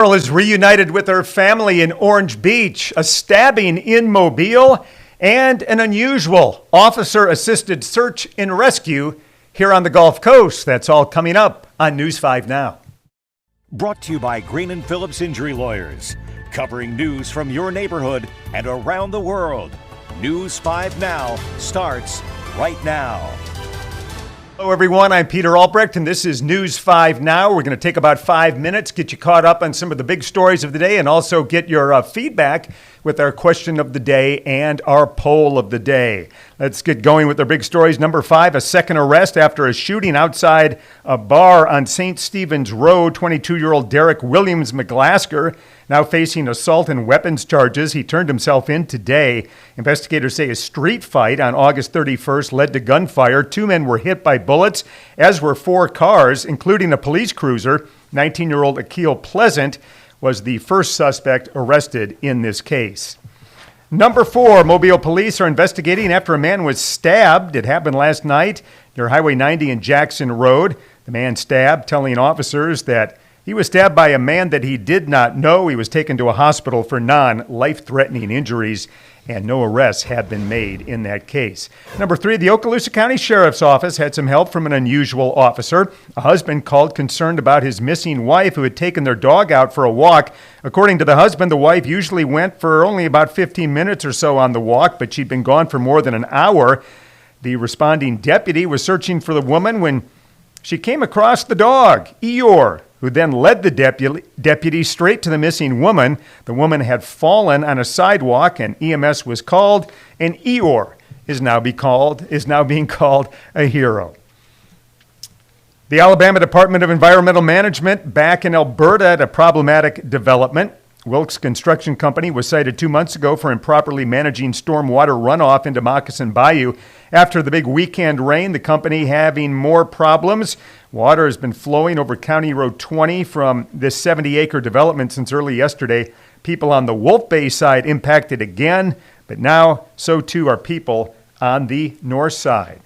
Girl is reunited with her family in Orange Beach, a stabbing in Mobile, and an unusual officer-assisted search and rescue here on the Gulf Coast. That's all coming up on News 5 Now. Brought to you by Green & Phillips Injury Lawyers, covering news from your neighborhood and around the world. News 5 Now starts right now. Hello, everyone. I'm Peter Albrecht, and this is News 5 Now. We're going to take about 5 minutes, get you caught up on some of the big stories of the day, and also get your feedback with our question of the day and our poll of the day. Let's get going with our big stories. Number 5, a second arrest after a shooting outside a bar on St. Stephen's Road. 22-year-old Derek Williams McGlasker now facing assault and weapons charges. He turned himself in today. Investigators say a street fight on August 31st led to gunfire. 2 men were hit by bullets, as were 4 cars, including a police cruiser. 19-year-old Akil Pleasant was the first suspect arrested in this case. Number 4, Mobile police are investigating after a man was stabbed. It happened last night near Highway 90 and Jackson Road. The man stabbed, telling officers that he was stabbed by a man that he did not know. He was taken to a hospital for non-life-threatening injuries, and no arrests have been made in that case. Number 3, the Okaloosa County Sheriff's Office had some help from an unusual officer. A husband called concerned about his missing wife who had taken their dog out for a walk. According to the husband, the wife usually went for only about 15 minutes or so on the walk, but she'd been gone for more than an hour. The responding deputy was searching for the woman when she came across the dog, Eeyore, who then led the deputy straight to the missing woman. The woman had fallen on a sidewalk, and EMS was called, and Eeyore is now being called a hero. The Alabama Department of Environmental Management back in Alberta at a problematic development. Wilkes Construction Company was cited 2 months ago for improperly managing stormwater runoff into Moccasin Bayou. After the big weekend rain, the company having more problems. Water has been flowing over County Road 20 from this 70-acre development since early yesterday. People on the Wolf Bay side impacted again, but now so too are people on the north side.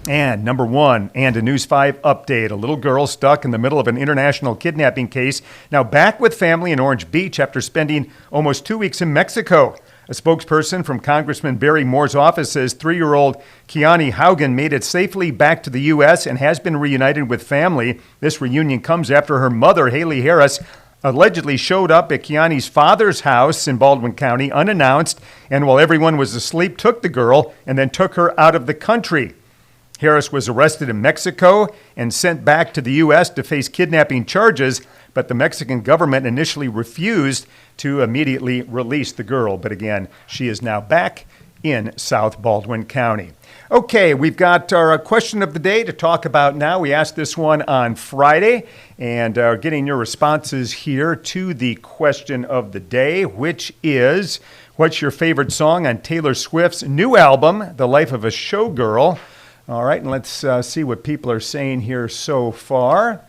And number 1, and a News 5 update. A little girl stuck in the middle of an international kidnapping case, now back with family in Orange Beach after spending almost 2 weeks in Mexico. A spokesperson from Congressman Barry Moore's office says 3-year-old Kiani Haugen made it safely back to the U.S. and has been reunited with family. This reunion comes after her mother, Haley Harris, allegedly showed up at Kiani's father's house in Baldwin County unannounced, and while everyone was asleep, took the girl and then took her out of the country. Harris was arrested in Mexico and sent back to the U.S. to face kidnapping charges, but the Mexican government initially refused to immediately release the girl. But again, she is now back in South Baldwin County. Okay, we've got our question of the day to talk about now. We asked this one on Friday and are getting your responses here to the question of the day, which is, what's your favorite song on Taylor Swift's new album, The Life of a Showgirl? All right, and let's see what people are saying here so far.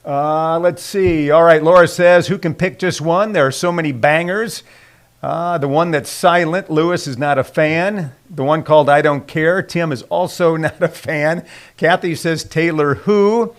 Let's see. All right, Laura says, who can pick just one? There are so many bangers. The one that's silent, Lewis is not a fan. The one called I Don't Care, Tim is also not a fan. Kathy says Taylor who?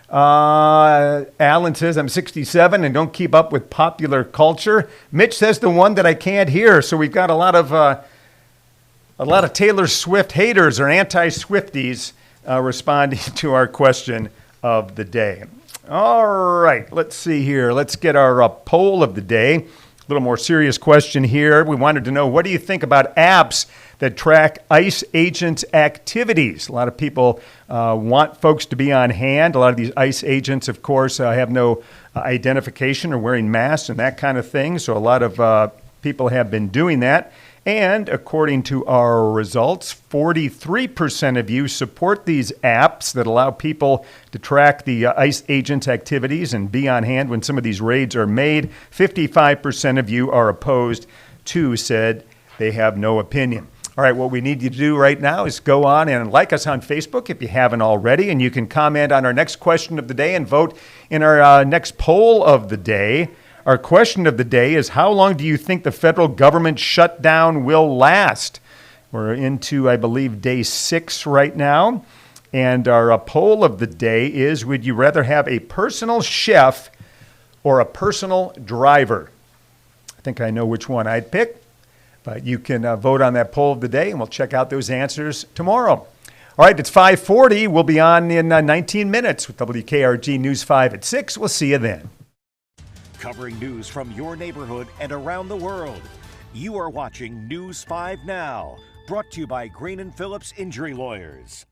Alan says I'm 67 and don't keep up with popular culture. Mitch says the one that I can't hear. So we've got a lot of Taylor Swift haters or anti-Swifties responding to our question of the day. All right, let's see here. Let's get our poll of the day. A little more serious question here. We wanted to know, what do you think about apps that track ICE agents' activities? A lot of people want folks to be on hand. A lot of these ICE agents, of course, have no identification or wearing masks and that kind of thing. So a lot of people have been doing that. And according to our results, 43% of you support these apps that allow people to track the ICE agents' activities and be on hand when some of these raids are made. 55% of you are opposed. 2 said they have no opinion. All right, what we need you to do right now is go on and like us on Facebook if you haven't already, and you can comment on our next question of the day and vote in our next poll of the day. Our question of the day is, how long do you think the federal government shutdown will last? We're into, I believe, day 6 right now. And our poll of the day is, would you rather have a personal chef or a personal driver? I think I know which one I'd pick, but you can vote on that poll of the day, and we'll check out those answers tomorrow. All right, it's 5:40. We'll be on in 19 minutes with WKRG News 5 at 6. We'll see you then. Covering news from your neighborhood and around the world. You are watching News 5 Now, brought to you by Green & Phillips Injury Lawyers.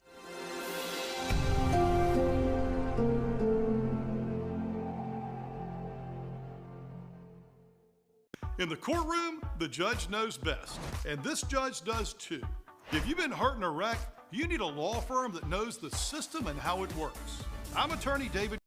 In the courtroom, the judge knows best, and this judge does too. If you've been hurt in a wreck, you need a law firm that knows the system and how it works. I'm attorney David